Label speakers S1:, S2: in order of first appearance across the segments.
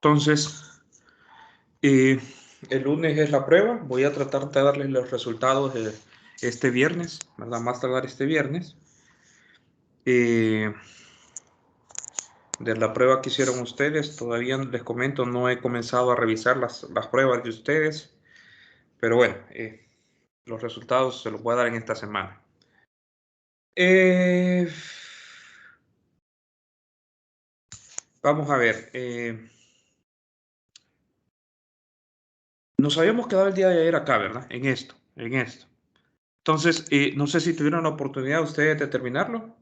S1: Entonces, el lunes es la prueba. Voy a tratar de darles los resultados este viernes, ¿verdad? Más tardar este viernes. De la prueba que hicieron ustedes, todavía les comento, no he comenzado a revisar las pruebas de ustedes, pero bueno, los resultados se los voy a dar en esta semana. Vamos a ver. Nos habíamos quedado el día de ayer acá, ¿verdad? En esto. Entonces, no sé si tuvieron la oportunidad ustedes de terminarlo.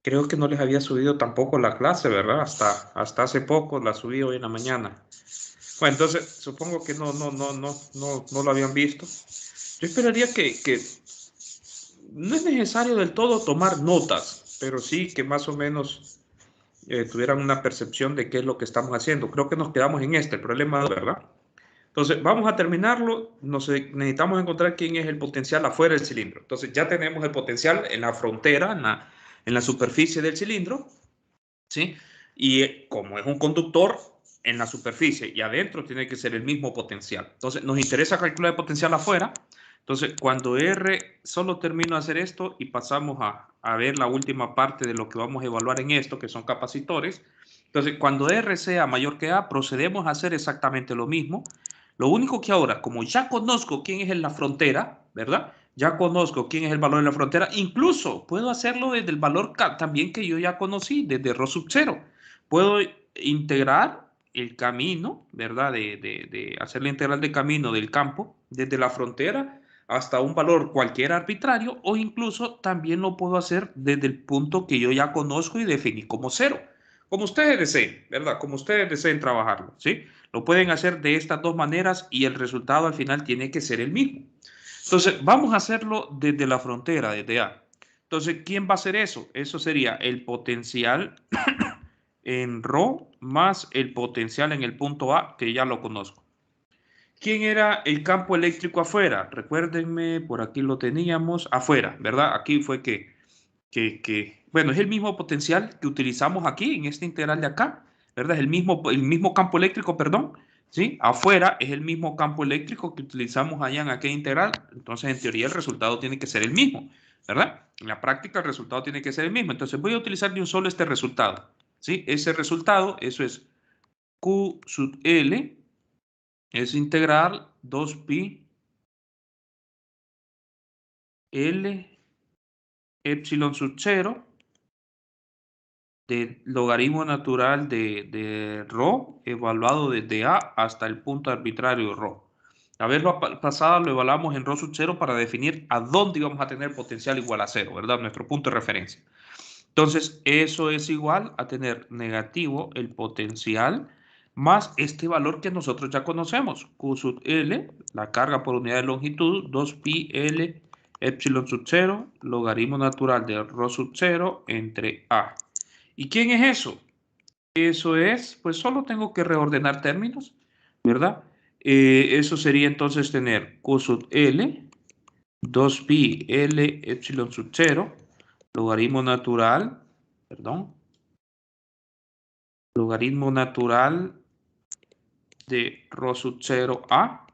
S1: Creo que no les había subido tampoco la clase, ¿verdad? Hasta hace poco la subí hoy en la mañana. Bueno, entonces supongo que no lo habían visto. Yo esperaría que no es necesario del todo tomar notas, pero sí que más o menos tuvieran una percepción de qué es lo que estamos haciendo. Creo que nos quedamos en el problema, ¿verdad? Entonces, vamos a terminarlo. Necesitamos encontrar quién es el potencial afuera del cilindro. Entonces, ya tenemos el potencial en la frontera, en la superficie del cilindro, ¿sí? Y como es un conductor, en la superficie y adentro tiene que ser el mismo potencial. Entonces, nos interesa calcular el potencial afuera. Entonces, cuando R, solo termino de hacer esto y pasamos a ver la última parte de lo que vamos a evaluar en esto, que son capacitores. Entonces, cuando R sea mayor que A, procedemos a hacer exactamente lo mismo. Lo único que ahora, como ya conozco quién es en la frontera, ¿verdad? Ya conozco quién es el valor en la frontera. Incluso puedo hacerlo desde el valor también que yo ya conocí, desde ρ sub 0. Puedo integrar el camino, ¿verdad? De hacer la integral de camino del campo desde la frontera hasta un valor cualquier arbitrario, o incluso también lo puedo hacer desde el punto que yo ya conozco y definí como 0. Como ustedes deseen, ¿verdad? Como ustedes deseen trabajarlo, ¿sí? Lo pueden hacer de estas dos maneras y el resultado al final tiene que ser el mismo. Entonces, vamos a hacerlo desde la frontera, desde A. Entonces, ¿quién va a hacer eso? Eso sería el potencial en ρ más el potencial en el punto A, que ya lo conozco. ¿Quién era el campo eléctrico afuera? Recuérdenme, por aquí lo teníamos, afuera, ¿verdad? Aquí fue bueno, es el mismo potencial que utilizamos aquí en este integral de acá, ¿verdad? Es el mismo campo eléctrico, perdón, ¿sí? Afuera es el mismo campo eléctrico que utilizamos allá en aquella integral, entonces en teoría el resultado tiene que ser el mismo, ¿verdad? En la práctica el resultado tiene que ser el mismo, entonces voy a utilizar de un solo este resultado, ¿sí? Ese resultado, eso es Q sub L, es integral 2pi L epsilon sub 0 del logaritmo natural de ρ evaluado desde A hasta el punto arbitrario ρ. La vez pasada lo evaluamos en ρ sub 0 para definir a dónde íbamos a tener potencial igual a 0, ¿verdad? Nuestro punto de referencia. Entonces, eso es igual a tener negativo el potencial más este valor que nosotros ya conocemos, Q sub L, la carga por unidad de longitud, 2pi L epsilon sub 0, logaritmo natural de ρ sub 0 entre A. ¿Y quién es eso? Eso es, pues solo tengo que reordenar términos, ¿verdad? Eso sería entonces tener Q sub L, 2pi L epsilon sub 0, logaritmo natural, perdón, logaritmo natural de ρ sub 0 A,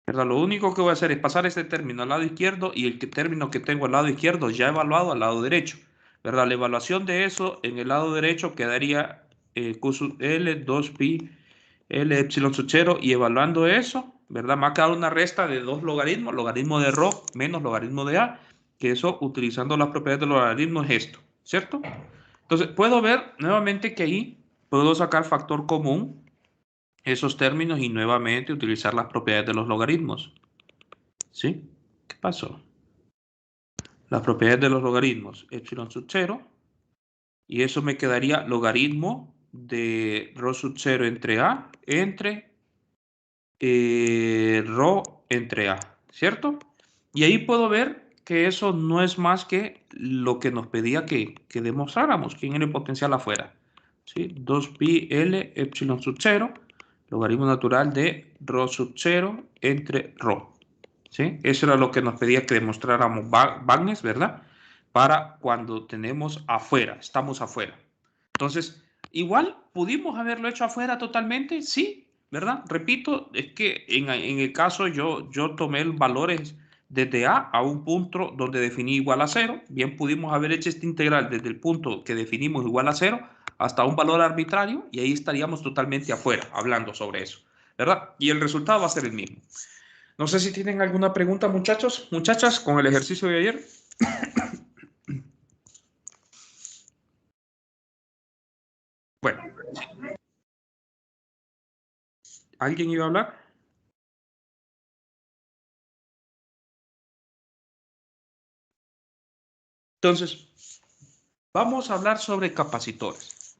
S1: ¿verdad? Lo único que voy a hacer es pasar este término al lado izquierdo y el término que tengo al lado izquierdo ya evaluado al lado derecho, ¿verdad? La evaluación de eso en el lado derecho quedaría Q sub L, 2pi L epsilon sub 0, y evaluando eso, ¿verdad? Me ha quedado una resta de dos logaritmos, logaritmo de ρ menos logaritmo de A, que eso utilizando las propiedades del logaritmo es esto, ¿cierto? Entonces puedo ver nuevamente que ahí puedo sacar factor común esos términos y nuevamente utilizar las propiedades de los logaritmos. ¿Sí? ¿Qué pasó? Las propiedades de los logaritmos, epsilon sub 0, y eso me quedaría logaritmo de ρ sub 0 entre A entre ρ entre A, ¿cierto? Y ahí puedo ver que eso no es más que lo que nos pedía que demostráramos, quién era el potencial afuera. ¿Sí? 2pi L epsilon sub 0, logaritmo natural de ρ sub 0 entre ρ. ¿sí? Eso era lo que nos pedía que demostráramos Bagnes, ¿verdad? Para cuando tenemos afuera, estamos afuera. Entonces, igual pudimos haberlo hecho afuera totalmente, sí, ¿verdad? Repito, es que en el caso yo tomé valores desde A un punto donde definí igual a cero. Bien, pudimos haber hecho este integral desde el punto que definimos igual a cero hasta un valor arbitrario y ahí estaríamos totalmente afuera hablando sobre eso, ¿verdad? Y el resultado va a ser el mismo. No sé si tienen alguna pregunta, muchachos, muchachas, con el ejercicio de ayer. Bueno, ¿alguien iba a hablar? Entonces, vamos a hablar sobre capacitores.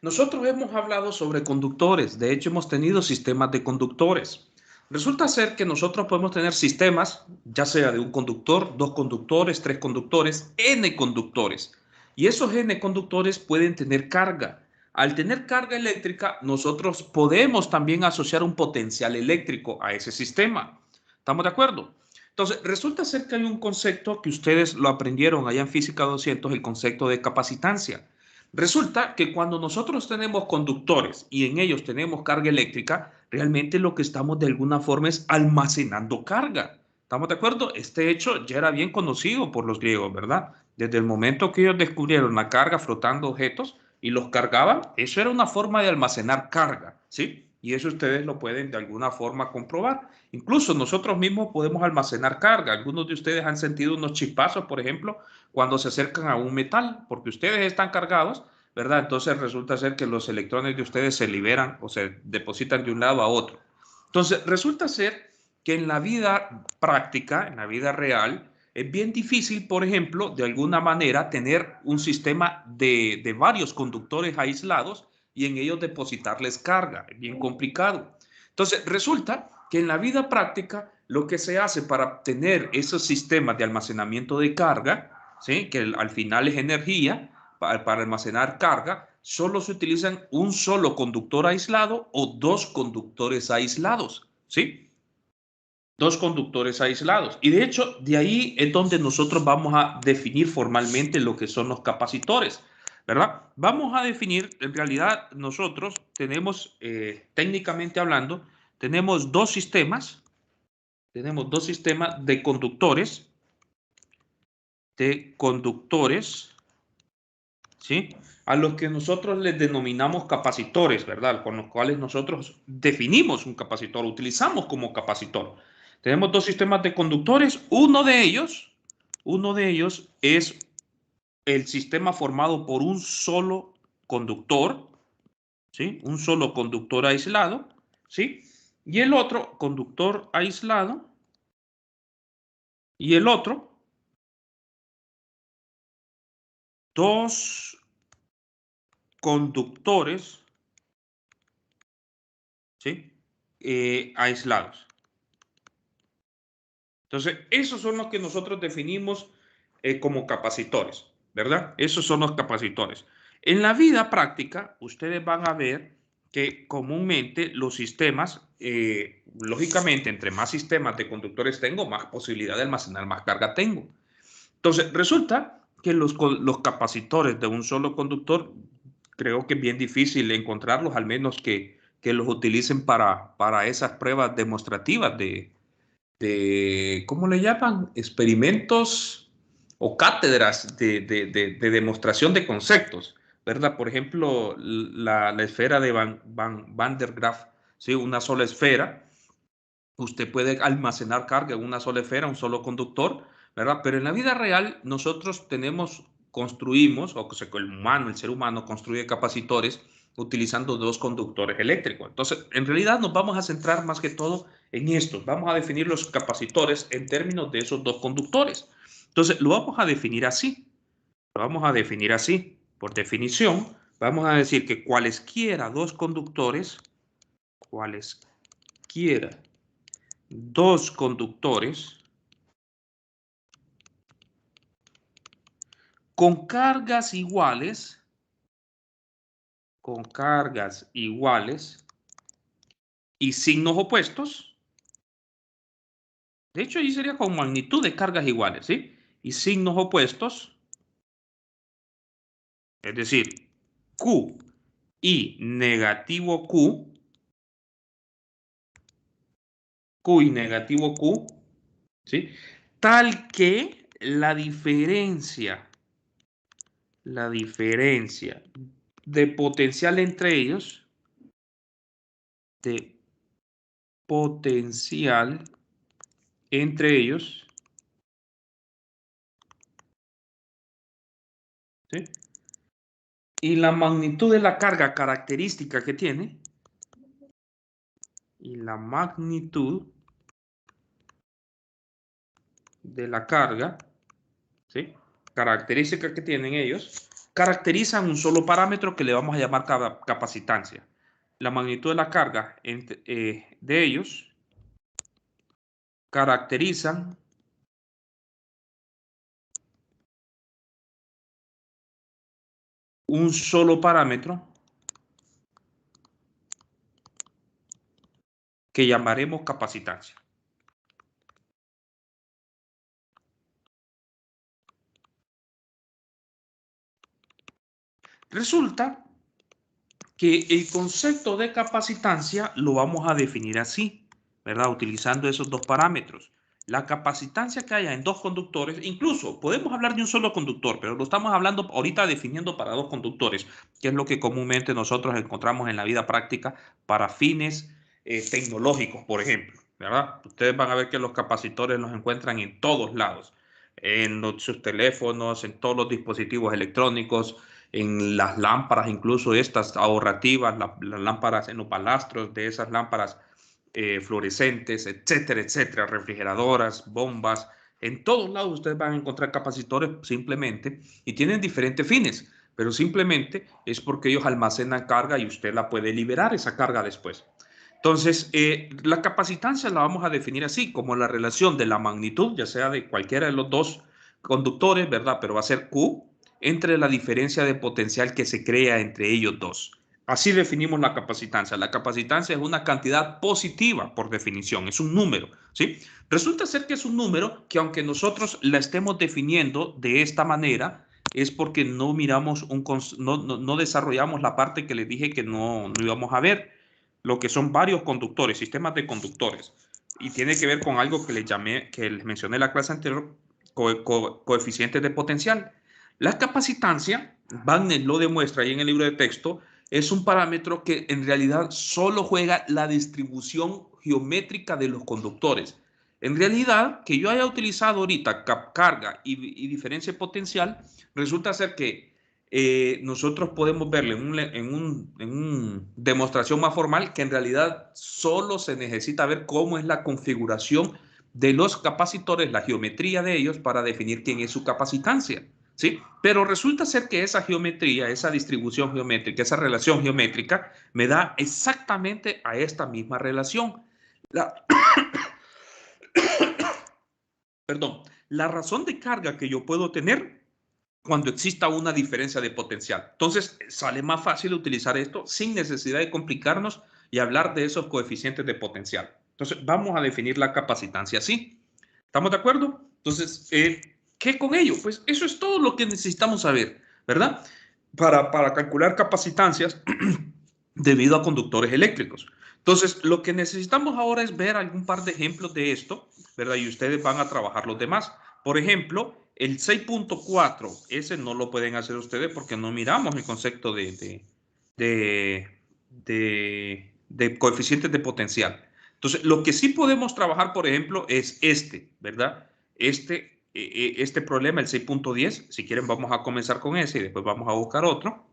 S1: Nosotros hemos hablado sobre conductores, de hecho hemos tenido sistemas de conductores. Resulta ser que nosotros podemos tener sistemas, ya sea de un conductor, dos conductores, tres conductores, n conductores. Y esos n conductores pueden tener carga. Al tener carga eléctrica, nosotros podemos también asociar un potencial eléctrico a ese sistema. ¿Estamos de acuerdo? Entonces, resulta ser que hay un concepto que ustedes lo aprendieron allá en Física 200, el concepto de capacitancia. Resulta que cuando nosotros tenemos conductores y en ellos tenemos carga eléctrica, realmente lo que estamos de alguna forma es almacenando carga. ¿Estamos de acuerdo? Este hecho ya era bien conocido por los griegos, ¿verdad? Desde el momento que ellos descubrieron la carga flotando objetos y los cargaban, eso era una forma de almacenar carga, ¿sí? Y eso ustedes lo pueden de alguna forma comprobar. Incluso nosotros mismos podemos almacenar carga. Algunos de ustedes han sentido unos chispazos, por ejemplo, cuando se acercan a un metal, porque ustedes están cargados, ¿verdad? Entonces resulta ser que los electrones de ustedes se liberan o se depositan de un lado a otro. Entonces resulta ser que en la vida práctica, en la vida real, es bien difícil, por ejemplo, de alguna manera tener un sistema de varios conductores aislados y en ellos depositarles carga. Es bien complicado. Entonces, resulta que en la vida práctica lo que se hace para tener esos sistemas de almacenamiento de carga, ¿sí? Que al final es energía, para almacenar carga, solo se utilizan un solo conductor aislado o dos conductores aislados, ¿sí? Dos conductores aislados. Y de hecho, de ahí es donde nosotros vamos a definir formalmente lo que son los capacitores, ¿verdad? Vamos a definir, en realidad, nosotros tenemos, técnicamente hablando, tenemos dos sistemas de conductores, ¿sí? A los que nosotros les denominamos capacitores, ¿verdad? Con los cuales nosotros definimos un capacitor, utilizamos como capacitor. Tenemos dos sistemas de conductores, uno de ellos es el sistema formado por un solo conductor, ¿sí? Un solo conductor aislado, ¿sí? Y el otro conductor aislado, y el otro, dos conductores, ¿sí? Aislados. Entonces, esos son los que nosotros definimos como capacitores, ¿verdad? Esos son los capacitores. En la vida práctica, ustedes van a ver que comúnmente los sistemas, lógicamente, entre más sistemas de conductores tengo, más posibilidad de almacenar más carga tengo. Entonces, resulta que los capacitores de un solo conductor, creo que es bien difícil encontrarlos, al menos que los utilicen para esas pruebas demostrativas ¿cómo le llaman? Experimentos o cátedras de demostración de conceptos, ¿verdad? Por ejemplo, la esfera de Van der Graaf, ¿sí? Una sola esfera. Usted puede almacenar carga en una sola esfera, un solo conductor, ¿verdad? Pero en la vida real nosotros construimos, o sea, el ser humano construye capacitores utilizando dos conductores eléctricos. Entonces, en realidad nos vamos a centrar más que todo en esto. Vamos a definir los capacitores en términos de esos dos conductores. Entonces, lo vamos a definir así. Lo vamos a definir así. Por definición, vamos a decir que cualesquiera dos conductores, cualesquiera dos conductores con cargas iguales y signos opuestos, De hecho, ahí sería con magnitud de cargas iguales, ¿sí? Y signos opuestos. Es decir, Q y negativo Q. Q y negativo Q, ¿sí? Tal que la diferencia de potencial entre ellos, de potencial entre ellos, ¿sí? Y la magnitud de la carga característica que tiene, y la magnitud de la carga, ¿sí? Característica que tienen ellos, caracterizan un solo parámetro que le vamos a llamar capacitancia. La magnitud de la carga de ellos caracterizan un solo parámetro que llamaremos capacitancia. Resulta que el concepto de capacitancia lo vamos a definir así, ¿verdad? Utilizando esos dos parámetros. La capacitancia que haya en dos conductores, incluso podemos hablar de un solo conductor, pero lo estamos hablando ahorita definiendo para dos conductores, que es lo que comúnmente nosotros encontramos en la vida práctica para fines tecnológicos, por ejemplo, ¿verdad? Ustedes van a ver que los capacitores los encuentran en todos lados, en sus teléfonos, en todos los dispositivos electrónicos, en las lámparas, incluso estas ahorrativas, las lámparas en los balastros de esas lámparas fluorescentes, etcétera, etcétera, refrigeradoras, bombas. En todos lados ustedes van a encontrar capacitores simplemente y tienen diferentes fines, pero simplemente es porque ellos almacenan carga y usted la puede liberar esa carga después. Entonces, la capacitancia la vamos a definir así, como la relación de la magnitud, ya sea de cualquiera de los dos conductores, ¿verdad? Pero va a ser Q, entre la diferencia de potencial que se crea entre ellos dos. Así definimos la capacitancia. La capacitancia es una cantidad positiva por definición, es un número, ¿sí? Resulta ser que es un número que aunque nosotros la estemos definiendo de esta manera, es porque no miramos, no desarrollamos la parte que les dije que no íbamos a ver, lo que son varios conductores, sistemas de conductores. Y tiene que ver con algo que les llamé, que les mencioné en la clase anterior, coeficientes de potencial. La capacitancia, Wagner lo demuestra ahí en el libro de texto, es un parámetro que en realidad solo juega la distribución geométrica de los conductores. En realidad, que yo haya utilizado ahorita carga y diferencia potencial, resulta ser que nosotros podemos verlo en una demostración más formal que en realidad solo se necesita ver cómo es la configuración de los capacitores, la geometría de ellos para definir quién es su capacitancia. ¿Sí? Pero resulta ser que esa geometría, esa distribución geométrica, esa relación geométrica me da exactamente a esta misma relación. La, perdón, la razón de carga que yo puedo tener cuando exista una diferencia de potencial. Entonces, sale más fácil utilizar esto sin necesidad de complicarnos y hablar de esos coeficientes de potencial. Entonces, vamos a definir la capacitancia así. ¿Estamos de acuerdo? Entonces, ¿qué con ello? Pues eso es todo lo que necesitamos saber, ¿verdad? Para calcular capacitancias debido a conductores eléctricos. Entonces, lo que necesitamos ahora es ver algún par de ejemplos de esto, ¿verdad? Y ustedes van a trabajar los demás. Por ejemplo, el 6.4, ese no lo pueden hacer ustedes porque no miramos el concepto de coeficientes de potencial. Entonces, lo que sí podemos trabajar, por ejemplo, es ¿verdad? Este problema, el 6.10, si quieren vamos a comenzar con ese y después vamos a buscar otro,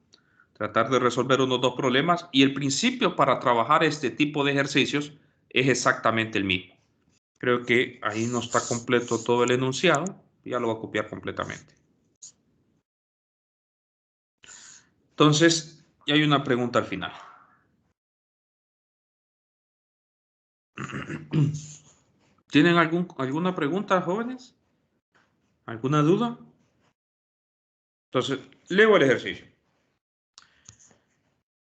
S1: tratar de resolver unos dos problemas y el principio para trabajar este tipo de ejercicios es exactamente el mismo. Creo que ahí no está completo todo el enunciado, ya lo voy a copiar completamente. Entonces, ya hay una pregunta al final. ¿Tienen alguna pregunta, jóvenes? ¿Alguna duda? Entonces, leo el ejercicio.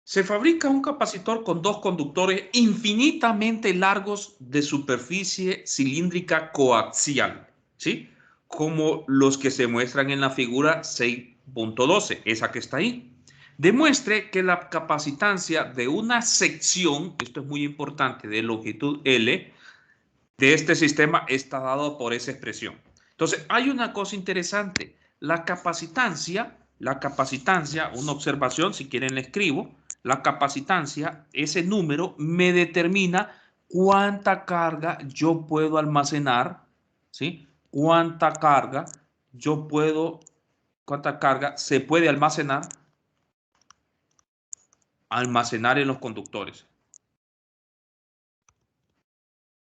S1: Se fabrica un capacitor con dos conductores infinitamente largos de superficie cilíndrica coaxial, ¿sí? Como los que se muestran en la figura 6.12, esa que está ahí. Demuestre que la capacitancia de una sección, esto es muy importante, de longitud L, de este sistema está dado por esa expresión. Entonces, hay una cosa interesante. La capacitancia, una observación, si quieren le escribo, la capacitancia, ese número me determina cuánta carga yo puedo almacenar, ¿sí? Cuánta carga se puede almacenar en los conductores,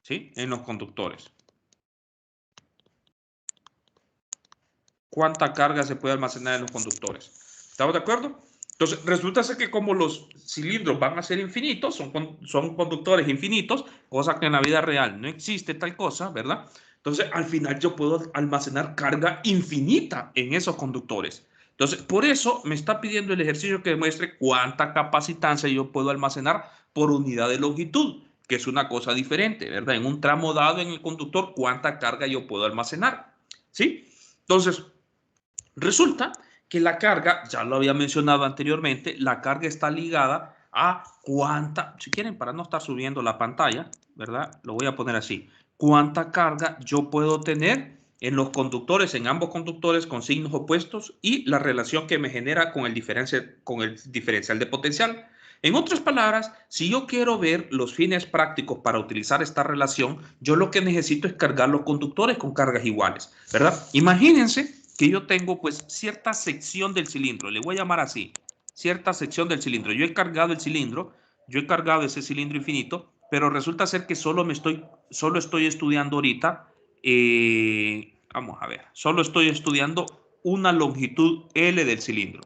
S1: ¿sí? En los conductores. Cuánta carga se puede almacenar en los conductores. ¿Estamos de acuerdo? Entonces, resulta ser que como los cilindros van a ser infinitos, son conductores infinitos, cosa que en la vida real no existe tal cosa, ¿verdad? Entonces, al final yo puedo almacenar carga infinita en esos conductores. Entonces, por eso me está pidiendo el ejercicio que demuestre cuánta capacitancia yo puedo almacenar por unidad de longitud, que es una cosa diferente, ¿verdad? En un tramo dado en el conductor, cuánta carga yo puedo almacenar, ¿sí? Entonces, resulta que la carga, ya lo había mencionado anteriormente, la carga está ligada a cuánta, si quieren, para no estar subiendo la pantalla, ¿verdad? Lo voy a poner así. Cuánta carga yo puedo tener en los conductores, en ambos conductores con signos opuestos y la relación que me genera con el diferencial de potencial. En otras palabras, si yo quiero ver los fines prácticos para utilizar esta relación, yo lo que necesito es cargar los conductores con cargas iguales, ¿verdad? Imagínense que yo tengo pues cierta sección del cilindro, le voy a llamar así, cierta sección del cilindro. Yo he cargado el cilindro, yo he cargado ese cilindro infinito, pero resulta ser que solo estoy estudiando ahorita, vamos a ver, solo estoy estudiando una longitud L del cilindro,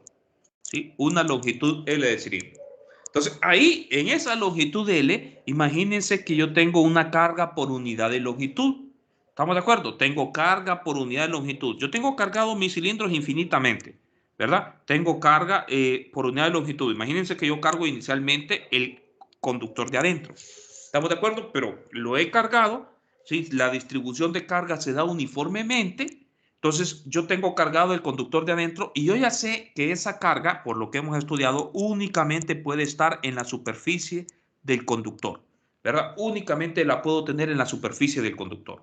S1: ¿sí? Una longitud L del cilindro. Entonces, ahí, en esa longitud L, imagínense que yo tengo una carga por unidad de longitud. ¿Estamos de acuerdo? Tengo carga por unidad de longitud. Yo tengo cargado mis cilindros infinitamente, ¿verdad? Tengo carga por unidad de longitud. Imagínense que yo cargo inicialmente el conductor de adentro. ¿Estamos de acuerdo? Pero lo he cargado, ¿sí? La distribución de carga se da uniformemente. Entonces, yo tengo cargado el conductor de adentro y yo ya sé que esa carga, por lo que hemos estudiado, únicamente puede estar en la superficie del conductor, ¿verdad? Únicamente la puedo tener en la superficie del conductor.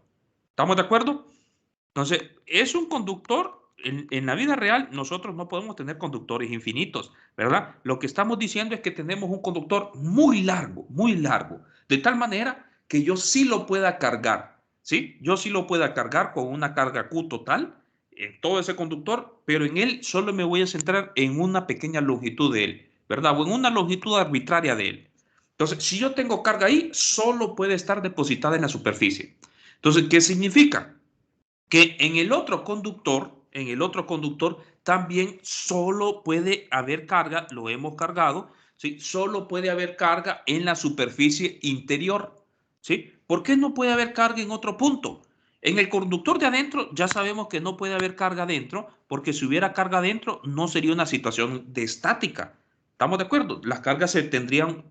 S1: ¿Estamos de acuerdo? Entonces, es un conductor. En la vida real, nosotros no podemos tener conductores infinitos, ¿verdad? Lo que estamos diciendo es que tenemos un conductor muy largo, de tal manera que yo sí lo pueda cargar, ¿sí? Yo sí lo pueda cargar con una carga Q total en todo ese conductor, pero en él solo me voy a centrar en una pequeña longitud de él, ¿verdad? O en una longitud arbitraria de él. Entonces, si yo tengo carga ahí, solo puede estar depositada en la superficie. Entonces, ¿qué significa? Que en el otro conductor también solo puede haber carga, lo hemos cargado, ¿sí? Solo puede haber carga en la superficie interior, ¿sí? ¿Por qué no puede haber carga en otro punto? En el conductor de adentro ya sabemos que no puede haber carga adentro, porque si hubiera carga adentro no sería una situación de estática. ¿Estamos de acuerdo? Las cargas se tendrían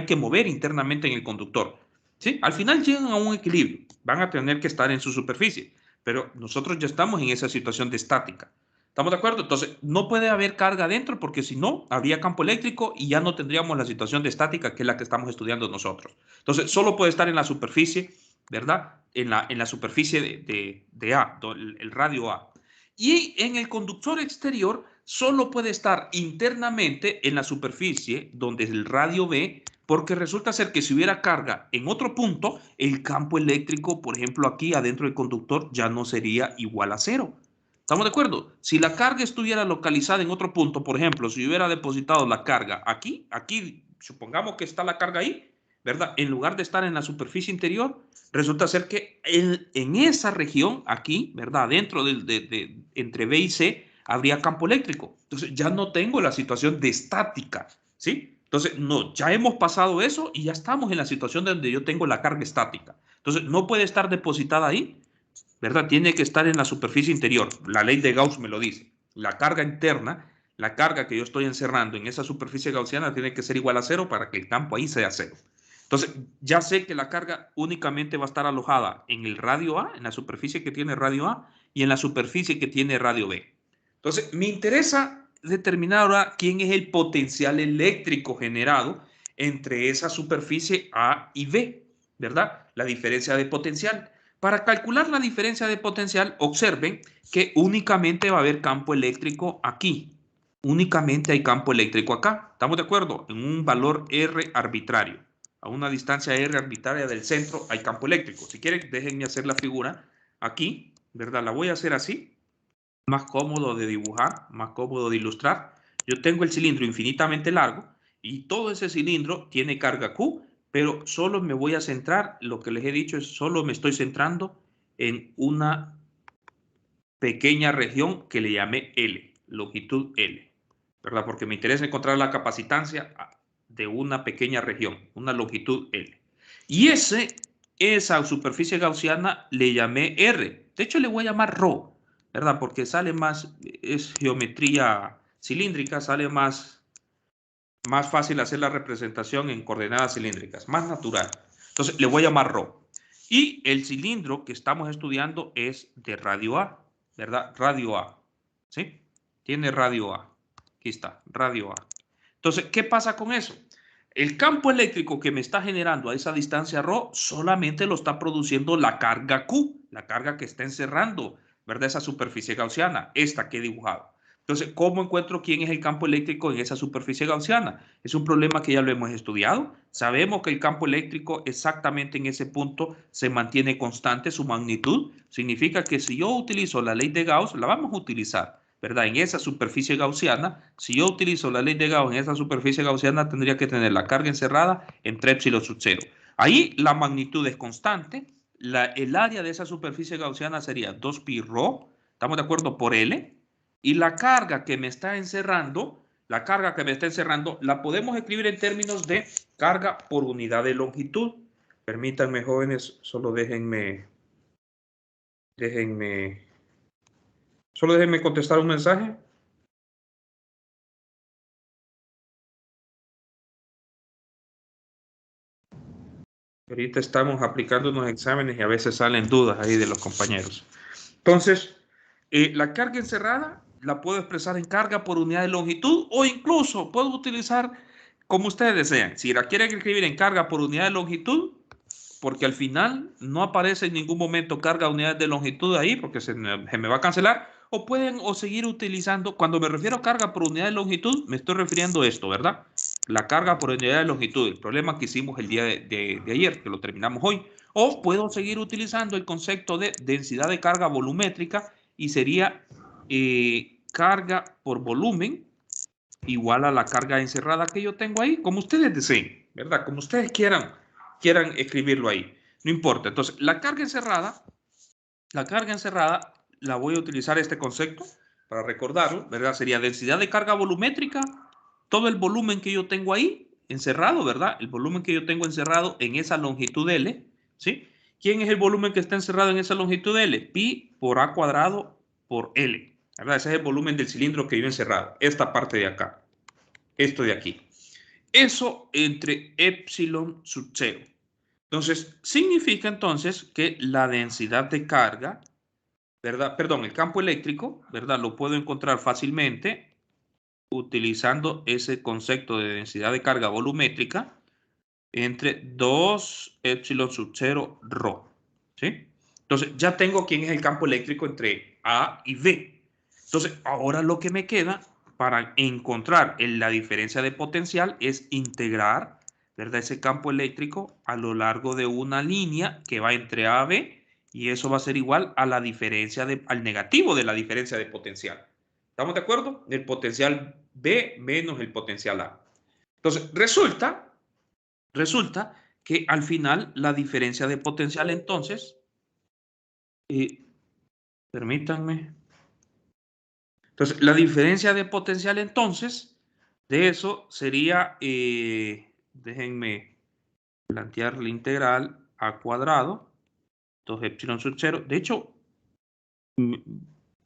S1: que mover internamente en el conductor, ¿sí? Al final llegan a un equilibrio, van a tener que estar en su superficie, pero nosotros ya estamos en esa situación de estática. ¿Estamos de acuerdo? Entonces, no puede haber carga adentro porque si no, habría campo eléctrico y ya no tendríamos la situación de estática que es la que estamos estudiando nosotros. Entonces, solo puede estar en la superficie, ¿verdad? En la superficie de A, el radio A. Y en el conductor exterior solo puede estar internamente en la superficie donde el radio B, porque resulta ser que si hubiera carga en otro punto, el campo eléctrico, por ejemplo, aquí adentro del conductor, ya no sería igual a cero. ¿Estamos de acuerdo? Si la carga estuviera localizada en otro punto, por ejemplo, si hubiera depositado la carga aquí, supongamos que está la carga ahí, ¿verdad? En lugar de estar en la superficie interior, resulta ser que en esa región, aquí, ¿verdad? Dentro entre B y C, habría campo eléctrico. Entonces ya no tengo la situación de estática, ¿sí? Entonces, no, ya hemos pasado eso y ya estamos en la situación donde yo tengo la carga estática. Entonces, no puede estar depositada ahí, ¿verdad? Tiene que estar en la superficie interior. La ley de Gauss me lo dice. La carga interna La carga que yo estoy encerrando en esa superficie gaussiana tiene que ser igual a 0 para que el campo ahí sea 0. Entonces, ya sé que la carga únicamente va a estar alojada en el radio A, en la superficie que tiene radio A, y en la superficie que tiene radio B. Entonces, me interesa determinar ahora quién es el potencial eléctrico generado entre esa superficie A y B, ¿verdad? La diferencia de potencial. Para calcular la diferencia de potencial, observen que únicamente va a haber campo eléctrico aquí. Únicamente hay campo eléctrico acá. ¿Estamos de acuerdo? En un valor R arbitrario. A una distancia R arbitraria del centro hay campo eléctrico. Si quieren, déjenme hacer la figura aquí, ¿verdad? La voy a hacer así. Más cómodo de dibujar, más cómodo de ilustrar. Yo tengo el cilindro infinitamente largo y todo ese cilindro tiene carga Q, pero solo me voy a centrar, lo que les he dicho es solo me estoy centrando en una pequeña región que le llamé L, longitud L, ¿verdad? Porque me interesa encontrar la capacitancia de una pequeña región, una longitud L. Y esa superficie gaussiana le llamé R. De hecho, le voy a llamar ρ, ¿verdad? Porque sale más, es geometría cilíndrica, sale más fácil hacer la representación en coordenadas cilíndricas, más natural. Entonces, le voy a llamar ρ. Y el cilindro que estamos estudiando es de radio A, ¿verdad? Radio A, ¿sí? Tiene radio A. Aquí está, radio A. Entonces, ¿qué pasa con eso? El campo eléctrico que me está generando a esa distancia ρ solamente lo está produciendo la carga Q, la carga que está encerrando, ¿verdad? Esa superficie gaussiana, esta que he dibujado. Entonces, ¿cómo encuentro quién es el campo eléctrico en esa superficie gaussiana? Es un problema que ya lo hemos estudiado. Sabemos que el campo eléctrico exactamente en ese punto se mantiene constante, su magnitud. Significa que si yo utilizo la ley de Gauss, la vamos a utilizar, ¿verdad? En esa superficie gaussiana, si yo utilizo la ley de Gauss en esa superficie gaussiana, tendría que tener la carga encerrada entre epsilon sub 0. Ahí la magnitud es constante. El área de esa superficie gaussiana sería 2pi rho, ¿estamos de acuerdo? Por L. Y la carga que me está encerrando, la podemos escribir en términos de carga por unidad de longitud. Permítanme, jóvenes, solo déjenme contestar un mensaje. Ahorita estamos aplicando unos exámenes y a veces salen dudas ahí de los compañeros. Entonces, la carga encerrada la puedo expresar en carga por unidad de longitud o incluso puedo utilizar como ustedes desean. Si la quieren escribir en carga por unidad de longitud, porque al final no aparece en ningún momento carga unidades de longitud ahí porque se me va a cancelar, o pueden seguir utilizando, cuando me refiero a carga por unidad de longitud, me estoy refiriendo a esto, ¿verdad? La carga por unidad de longitud, el problema que hicimos el día de ayer, que lo terminamos hoy. O puedo seguir utilizando el concepto de densidad de carga volumétrica y sería carga por volumen igual a la carga encerrada que yo tengo ahí, como ustedes deseen, ¿verdad? Como ustedes quieran escribirlo ahí. No importa. Entonces, la carga encerrada la voy a utilizar este concepto para recordarlo, ¿verdad? Sería densidad de carga volumétrica, todo el volumen que yo tengo ahí encerrado, ¿verdad? El volumen que yo tengo encerrado en esa longitud L, ¿sí? ¿Quién es el volumen que está encerrado en esa longitud L? Pi por A cuadrado por L, ¿verdad? Ese es el volumen del cilindro que yo he encerrado, esta parte de acá, esto de aquí. Eso entre epsilon sub 0. Entonces, significa entonces que la densidad de carga, ¿verdad? Perdón, el campo eléctrico, ¿verdad? Lo puedo encontrar fácilmente utilizando ese concepto de densidad de carga volumétrica entre 2 epsilon sub 0 rho, ¿sí? Entonces, ya tengo quién es el campo eléctrico entre A y B. Entonces, ahora lo que me queda para encontrar la diferencia de potencial es integrar, ¿verdad? Ese campo eléctrico a lo largo de una línea que va entre A y B y eso va a ser igual a la diferencia al negativo de la diferencia de potencial. ¿Estamos de acuerdo? El potencial B menos el potencial A. Entonces, resulta que al final la diferencia de potencial entonces, permítanme, entonces la diferencia de potencial entonces de eso sería, déjenme plantear la integral a cuadrado, 2 epsilon sub 0, de hecho,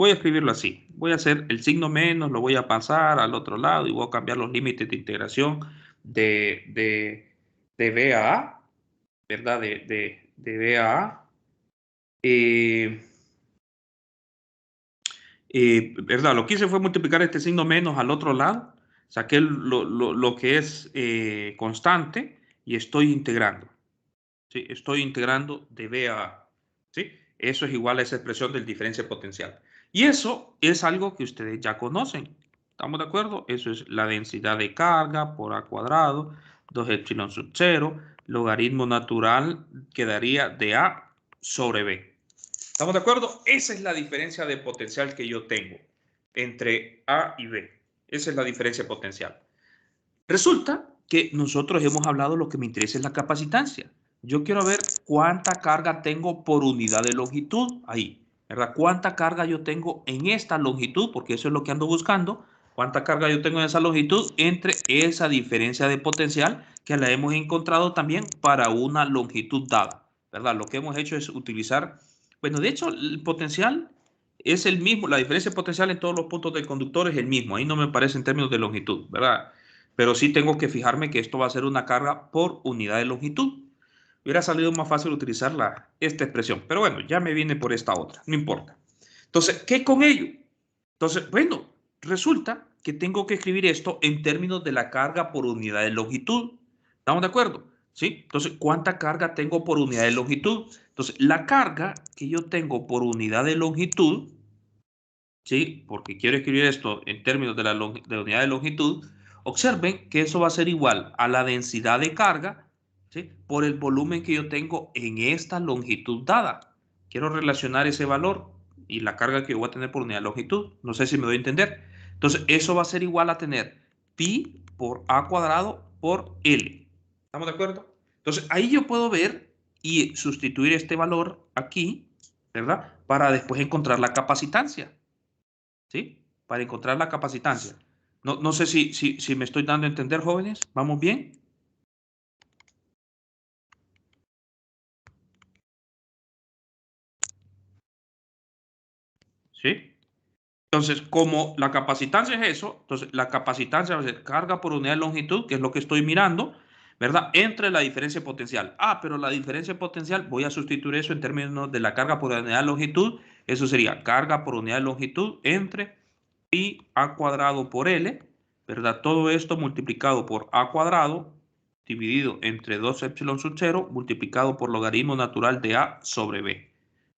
S1: Voy a escribirlo así. Voy a hacer el signo menos, lo voy a pasar al otro lado y voy a cambiar los límites de integración de B a A, ¿verdad? De B a A. ¿Verdad? Lo que hice fue multiplicar este signo menos al otro lado. Saqué lo que es constante y estoy integrando. ¿Sí? Estoy integrando de B a A. ¿Sí? Eso es igual a esa expresión del diferencia potencial. Y eso es algo que ustedes ya conocen. ¿Estamos de acuerdo? Eso es la densidad de carga por A cuadrado, 2 epsilon sub 0, logaritmo natural quedaría de A sobre B. ¿Estamos de acuerdo? Esa es la diferencia de potencial que yo tengo entre A y B. Esa es la diferencia potencial. Resulta que nosotros hemos hablado, lo que me interesa es la capacitancia. Yo quiero ver cuánta carga tengo por unidad de longitud ahí, ¿verdad? Cuánta carga yo tengo en esta longitud, porque eso es lo que ando buscando. Cuánta carga yo tengo en esa longitud entre esa diferencia de potencial que la hemos encontrado también para una longitud dada, ¿verdad? Lo que hemos hecho es utilizar, bueno, de hecho, el potencial es el mismo, la diferencia de potencial en todos los puntos del conductor es el mismo. Ahí no me parece en términos de longitud, ¿verdad? Pero sí tengo que fijarme que esto va a ser una carga por unidad de longitud. Hubiera salido más fácil utilizar esta expresión, pero bueno, ya me viene por esta otra, no importa. Entonces, ¿qué con ello? Entonces, bueno, resulta que tengo que escribir esto en términos de la carga por unidad de longitud. ¿Estamos de acuerdo? ¿Sí? Entonces, ¿cuánta carga tengo por unidad de longitud? Entonces, la carga que yo tengo por unidad de longitud, ¿sí? Porque quiero escribir esto en términos de la unidad de longitud. Observen que eso va a ser igual a la densidad de carga, ¿sí? Por el volumen que yo tengo en esta longitud dada. Quiero relacionar ese valor y la carga que yo voy a tener por unidad de longitud. No sé si me doy a entender. Entonces, eso va a ser igual a tener pi por a cuadrado por L. ¿Estamos de acuerdo? Entonces, ahí yo puedo ver y sustituir este valor aquí, ¿verdad? Para después encontrar la capacitancia. ¿Sí? Para encontrar la capacitancia. No sé si me estoy dando a entender, jóvenes. ¿Vamos bien? ¿Sí? Entonces, como la capacitancia es eso, entonces la capacitancia va a ser carga por unidad de longitud, que es lo que estoy mirando, ¿verdad? Entre la diferencia potencial. Ah, pero la diferencia potencial, voy a sustituir eso en términos de la carga por unidad de longitud. Eso sería carga por unidad de longitud entre pi a cuadrado por L, ¿verdad? Todo esto multiplicado por a cuadrado dividido entre 2 epsilon sub 0 multiplicado por logaritmo natural de a sobre b,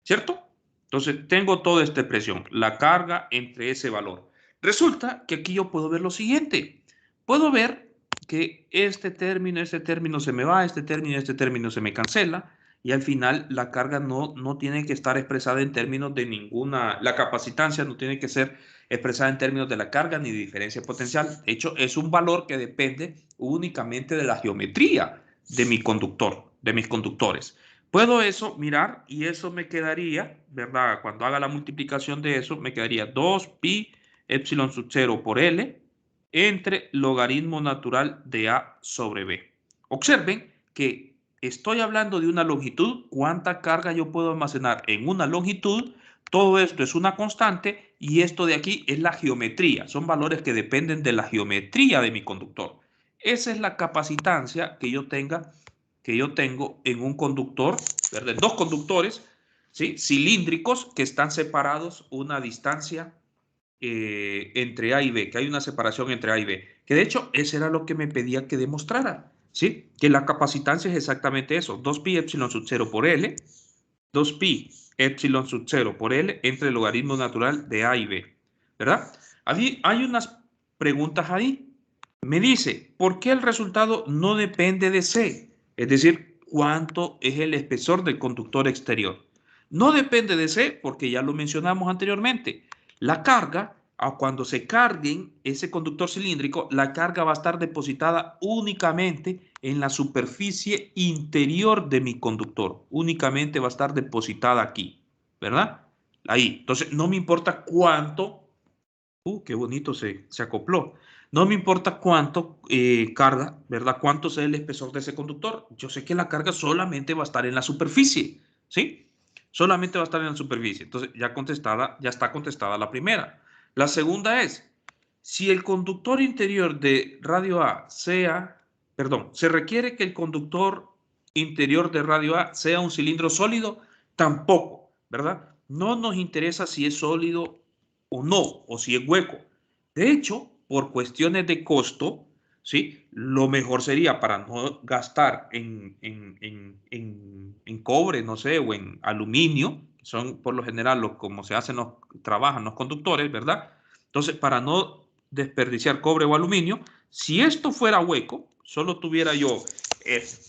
S1: ¿cierto? Entonces tengo toda esta expresión, la carga entre ese valor. Resulta que aquí yo puedo ver lo siguiente. Puedo ver que este término se me va, este término se me cancela y al final la carga no tiene que estar expresada en términos de ninguna, la capacitancia no tiene que ser expresada en términos de la carga ni de diferencia potencial. De hecho, es un valor que depende únicamente de la geometría de mi conductor, de mis conductores. Puedo eso mirar y eso me quedaría, ¿verdad? Cuando haga la multiplicación de eso, me quedaría 2 pi epsilon sub 0 por L entre logaritmo natural de A sobre B. Observen que estoy hablando de una longitud, cuánta carga yo puedo almacenar en una longitud. Todo esto es una constante y esto de aquí es la geometría. Son valores que dependen de la geometría de mi conductor. Esa es la capacitancia que yo tengo en un conductor, ¿verdad? Dos conductores, ¿sí? Cilíndricos que están separados una distancia entre A y B, que hay una separación entre A y B. Que de hecho, eso era lo que me pedía que demostrara, ¿sí? Que la capacitancia es exactamente eso, 2pi epsilon sub 0 por L, 2pi epsilon sub 0 por L entre el logaritmo natural de A y B, ¿verdad? Hay unas preguntas ahí. Me dice, ¿por qué el resultado no depende de C? Es decir, ¿cuánto es el espesor del conductor exterior? No depende de C porque ya lo mencionamos anteriormente. La carga, cuando se carguen ese conductor cilíndrico, la carga va a estar depositada únicamente en la superficie interior de mi conductor. Únicamente va a estar depositada aquí, ¿verdad? Ahí. Entonces, no me importa cuánto. Qué bonito se acopló. No me importa cuánto carga, ¿verdad? Cuánto sea el espesor de ese conductor. Yo sé que la carga solamente va a estar en la superficie, ¿sí? Solamente va a estar en la superficie. Entonces, ya está contestada la primera. La segunda es, si el conductor interior de radio A se requiere que el conductor interior de radio A sea un cilindro sólido, tampoco, ¿verdad? No nos interesa si es sólido o no, o si es hueco. De hecho, por cuestiones de costo, ¿sí? Lo mejor sería para no gastar en cobre, no sé, o en aluminio, que son por lo general como se hacen trabajan los conductores, ¿verdad? Entonces, para no desperdiciar cobre o aluminio, si esto fuera hueco, solo tuviera yo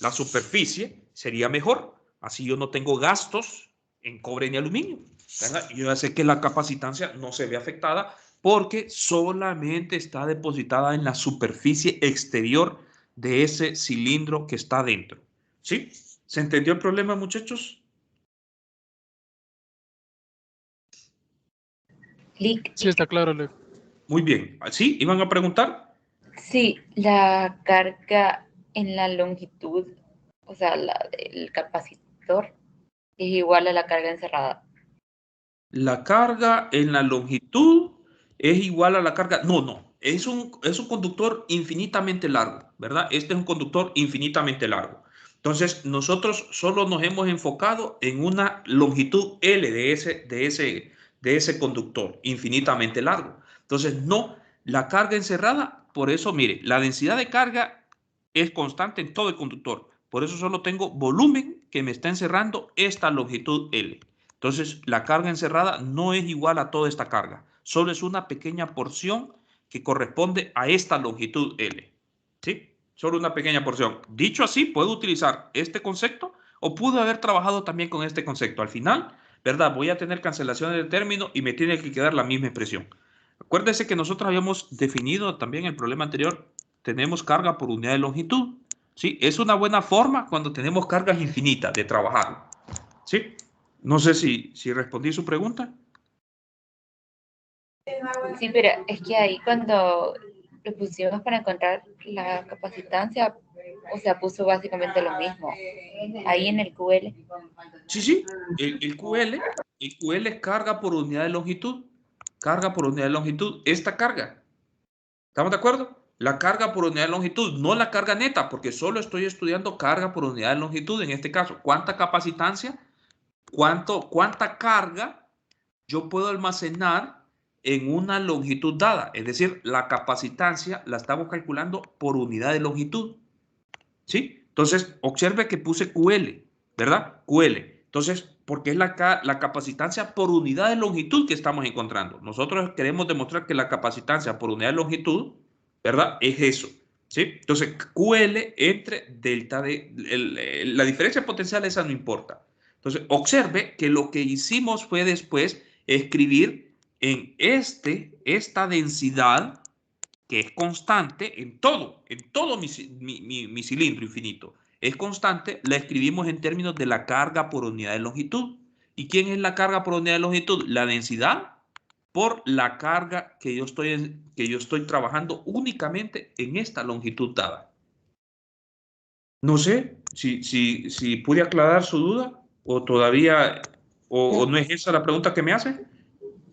S1: la superficie, sería mejor. Así yo no tengo gastos en cobre ni aluminio, ¿verdad? Yo ya sé que la capacitancia no se ve afectada porque solamente está depositada en la superficie exterior de ese cilindro que está dentro. ¿Sí? ¿Se entendió el problema, muchachos?
S2: Clic.
S3: Sí, está claro, Leo.
S1: Muy bien. ¿Sí? ¿Iban a preguntar?
S2: Sí, la carga en la longitud, o sea, la del capacitor, es igual a la carga encerrada.
S1: La carga en la longitud es igual a la carga. No, no. Es un conductor infinitamente largo, ¿verdad? Este es un conductor infinitamente largo. Entonces, nosotros solo nos hemos enfocado en una longitud L de ese conductor infinitamente largo. Entonces, no, la carga encerrada, por eso, mire, la densidad de carga es constante en todo el conductor. Por eso solo tengo volumen que me está encerrando esta longitud L. Entonces, la carga encerrada no es igual a toda esta carga. Solo es una pequeña porción que corresponde a esta longitud L. ¿Sí? Solo una pequeña porción. Dicho así, puedo utilizar este concepto o pude haber trabajado también con este concepto. Al final, ¿verdad? Voy a tener cancelaciones de término y me tiene que quedar la misma expresión. Acuérdese que nosotros habíamos definido también el problema anterior. Tenemos carga por unidad de longitud. ¿Sí? Es una buena forma cuando tenemos cargas infinitas de trabajar. ¿Sí? No sé si respondí su pregunta.
S2: Sí, pero es que ahí cuando lo pusimos para encontrar la capacitancia, o sea, puso básicamente lo mismo. Ahí en el QL.
S1: Sí, sí. El QL es carga por unidad de longitud. Carga por unidad de longitud. Esta carga. ¿Estamos de acuerdo? La carga por unidad de longitud, no la carga neta, porque solo estoy estudiando carga por unidad de longitud. En este caso, ¿cuánta capacitancia? ¿Cuánta carga yo puedo almacenar en una longitud dada? Es decir, la capacitancia la estamos calculando por unidad de longitud. ¿Sí? Entonces, observe que puse QL, ¿verdad? QL. Entonces, porque es la capacitancia por unidad de longitud que estamos encontrando. Nosotros queremos demostrar que la capacitancia por unidad de longitud, ¿verdad? Es eso. ¿Sí? Entonces, QL entre delta de... la diferencia potencial esa no importa. Entonces, observe que lo que hicimos fue después escribir en esta densidad que es constante en todo mi cilindro infinito. Es constante, la escribimos en términos de la carga por unidad de longitud. ¿Y quién es la carga por unidad de longitud? La densidad por la carga que yo estoy trabajando únicamente en esta longitud dada. No sé si pude aclarar su duda o todavía, o no es esa la pregunta que me hace.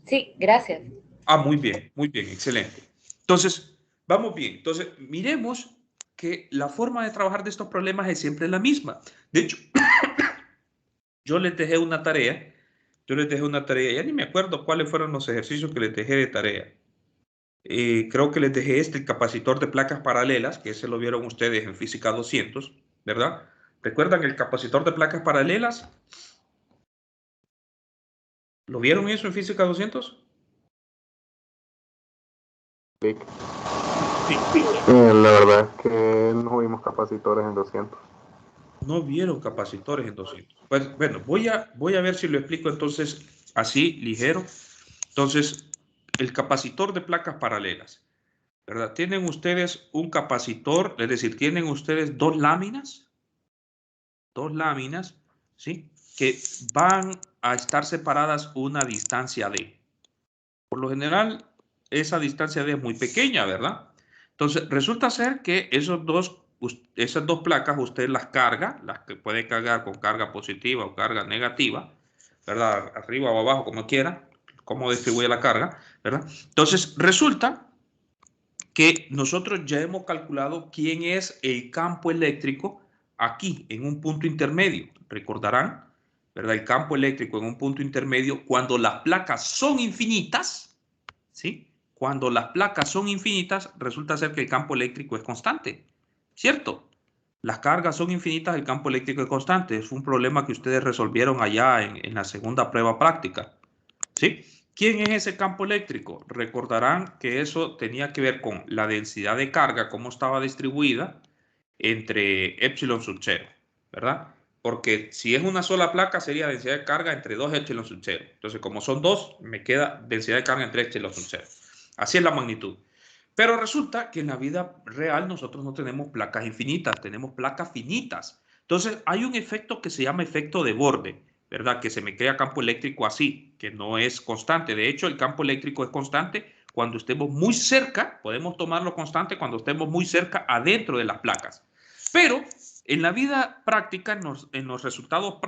S2: Sí, gracias.
S1: Ah, muy bien, excelente. Entonces, vamos bien. Entonces, miremos que la forma de trabajar de estos problemas es siempre la misma. De hecho, yo les dejé una tarea, ya ni me acuerdo cuáles fueron los ejercicios que les dejé de tarea. Creo que les dejé el capacitor de placas paralelas, que ese lo vieron ustedes en Física 200, ¿verdad? ¿Recuerdan el capacitor de placas paralelas? ¿Lo vieron eso en Física 200?
S4: Sí. La verdad es que no vimos capacitores en 200.
S1: No vieron capacitores en 200. Pues, bueno, voy a ver si lo explico entonces así, ligero. Entonces, el capacitor de placas paralelas, ¿verdad? Tienen ustedes un capacitor, es decir, tienen ustedes dos láminas, ¿sí? Que van a estar separadas una distancia d. Por lo general, esa distancia d es muy pequeña, ¿verdad? Entonces, resulta ser que esas dos placas usted las carga, las que puede cargar con carga positiva o carga negativa, ¿verdad? Arriba o abajo, como quiera, cómo distribuye la carga, ¿verdad? Entonces, resulta que nosotros ya hemos calculado quién es el campo eléctrico aquí, en un punto intermedio. Recordarán, ¿verdad? El campo eléctrico en un punto intermedio, cuando las placas son infinitas, ¿sí? Cuando las placas son infinitas, resulta ser que el campo eléctrico es constante, ¿cierto? Las cargas son infinitas, el campo eléctrico es constante. Es un problema que ustedes resolvieron allá en la segunda prueba práctica, ¿sí? ¿Quién es ese campo eléctrico? Recordarán que eso tenía que ver con la densidad de carga, cómo estaba distribuida entre epsilon sub 0, ¿verdad? Porque si es una sola placa, sería densidad de carga entre 2 epsilon sub 0. Entonces, como son dos, me queda densidad de carga entre epsilon sub 0. Así es la magnitud. Pero resulta que en la vida real nosotros no tenemos placas infinitas, tenemos placas finitas. Entonces, hay un efecto que se llama efecto de borde, ¿verdad? Que se me crea campo eléctrico así, que no es constante. De hecho, el campo eléctrico es constante cuando estemos muy cerca, podemos tomarlo constante cuando estemos muy cerca adentro de las placas. Pero en la vida práctica, en los resultados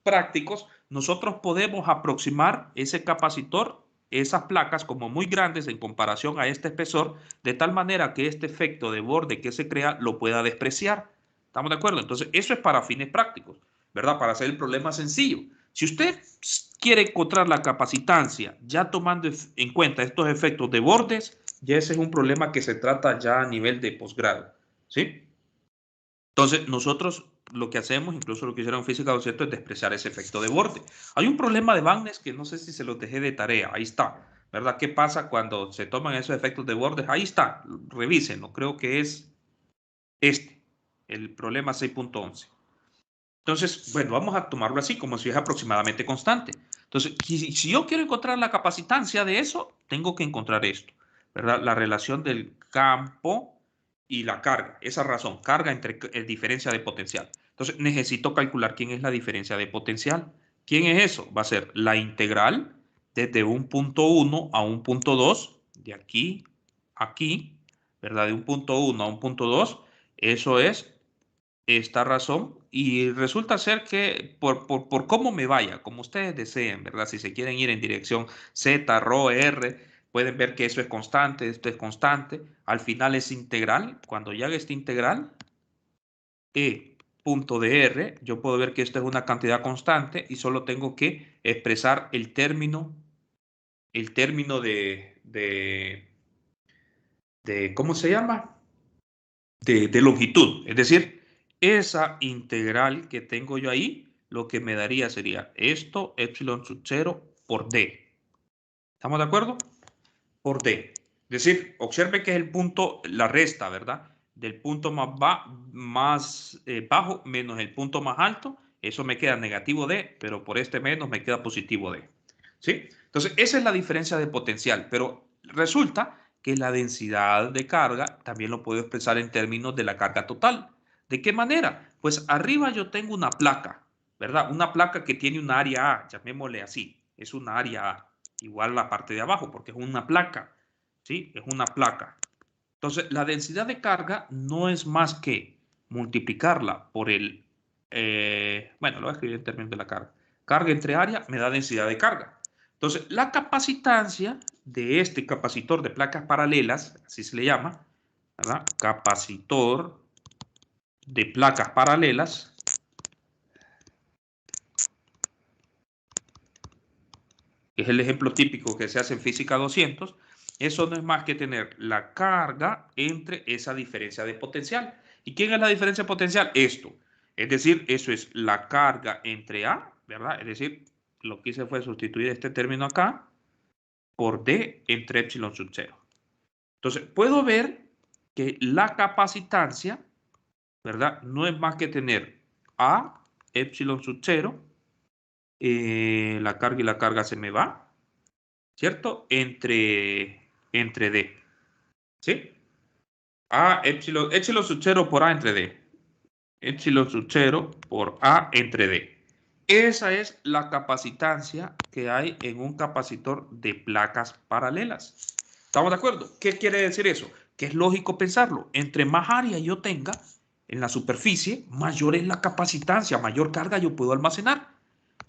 S1: prácticos, nosotros podemos aproximar ese capacitor, esas placas, como muy grandes en comparación a este espesor, de tal manera que este efecto de borde que se crea lo pueda despreciar. ¿Estamos de acuerdo? Entonces, eso es para fines prácticos, ¿verdad? Para hacer el problema sencillo. Si usted quiere encontrar la capacitancia ya tomando en cuenta estos efectos de bordes, ya ese es un problema que se trata ya a nivel de posgrado, ¿sí? Entonces, nosotros lo que hacemos, incluso lo que hicieron en física 200, es despreciar ese efecto de borde. Hay un problema de Bagnes que no sé si se los dejé de tarea. Ahí está, ¿verdad? ¿Qué pasa cuando se toman esos efectos de borde? Ahí está, revísenlo. Creo que es el problema 6.11. Entonces, bueno, vamos a tomarlo así, como si es aproximadamente constante. Entonces, si yo quiero encontrar la capacitancia de eso, tengo que encontrar esto, ¿verdad? La relación del campo y la carga. Esa razón, carga entre diferencia de potencial. Entonces, necesito calcular quién es la diferencia de potencial. ¿Quién es eso? Va a ser la integral desde un punto 1 a un punto 2, de aquí a aquí, ¿verdad? De un punto 1 a un punto 2. Eso es esta razón, y resulta ser que por cómo me vaya, como ustedes deseen, ¿verdad? Si se quieren ir en dirección Z, ρ, R, pueden ver que eso es constante, esto es constante, al final es integral. Cuando ya haga esta integral, E punto de R, yo puedo ver que esto es una cantidad constante y solo tengo que expresar el término de ¿cómo se llama? De longitud. Es decir, esa integral que tengo yo ahí, lo que me daría sería esto, epsilon sub 0 por D. ¿Estamos de acuerdo? Por D. Es decir, observe que es el punto, la resta, ¿verdad? Del punto más bajo menos el punto más alto, eso me queda negativo D, pero por este menos me queda positivo D. ¿Sí? Entonces, esa es la diferencia de potencial, pero resulta que la densidad de carga también lo puedo expresar en términos de la carga total. ¿De qué manera? Pues arriba yo tengo una placa, ¿verdad? Una placa que tiene un área A, llamémosle así, es una área A, igual la parte de abajo, porque es una placa, ¿sí? Es una placa. Entonces, la densidad de carga no es más que multiplicarla por bueno, lo voy a escribir en términos de la carga. Carga entre área me da densidad de carga. Entonces, la capacitancia de este capacitor de placas paralelas, así se le llama, ¿verdad? Capacitor de placas paralelas, que es el ejemplo típico que se hace en física 200, eso no es más que tener la carga entre esa diferencia de potencial. ¿Y quién es la diferencia de potencial? Esto. Es decir, eso es la carga entre A, ¿verdad? Es decir, lo que hice fue sustituir este término acá por D entre epsilon sub 0. Entonces, puedo ver que la capacitancia, ¿verdad? No es más que tener A, epsilon sub 0, la carga y la carga se me va, ¿cierto? Entre D, ¿sí? A, epsilon sub 0 por A entre D. Epsilon sub 0 por A entre D. Esa es la capacitancia que hay en un capacitor de placas paralelas. ¿Estamos de acuerdo? ¿Qué quiere decir eso? Que es lógico pensarlo. Entre más área yo tenga en la superficie, mayor es la capacitancia, mayor carga yo puedo almacenar.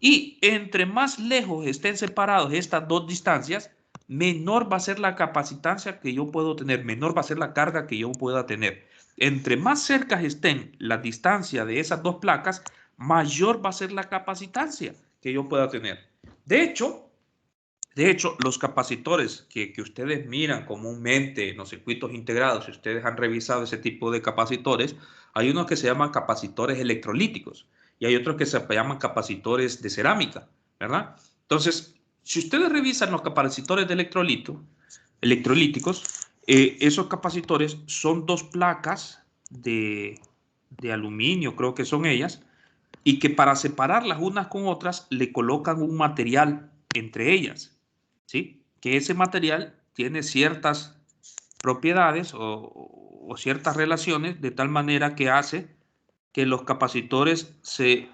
S1: Y entre más lejos estén separados estas dos distancias, menor va a ser la capacitancia que yo puedo tener, menor va a ser la carga que yo pueda tener. Entre más cerca estén la distancia de esas dos placas, mayor va a ser la capacitancia que yo pueda tener. De hecho, los capacitores que ustedes miran comúnmente en los circuitos integrados, si ustedes han revisado ese tipo de capacitores, hay unos que se llaman capacitores electrolíticos y hay otros que se llaman capacitores de cerámica, ¿verdad? Entonces, si ustedes revisan los capacitores de electrolíticos, esos capacitores son dos placas de aluminio, creo que son ellas, y que para separarlas unas con otras le colocan un material entre ellas, ¿sí? Que ese material tiene ciertas propiedades o ciertas relaciones de tal manera que hace que los capacitores,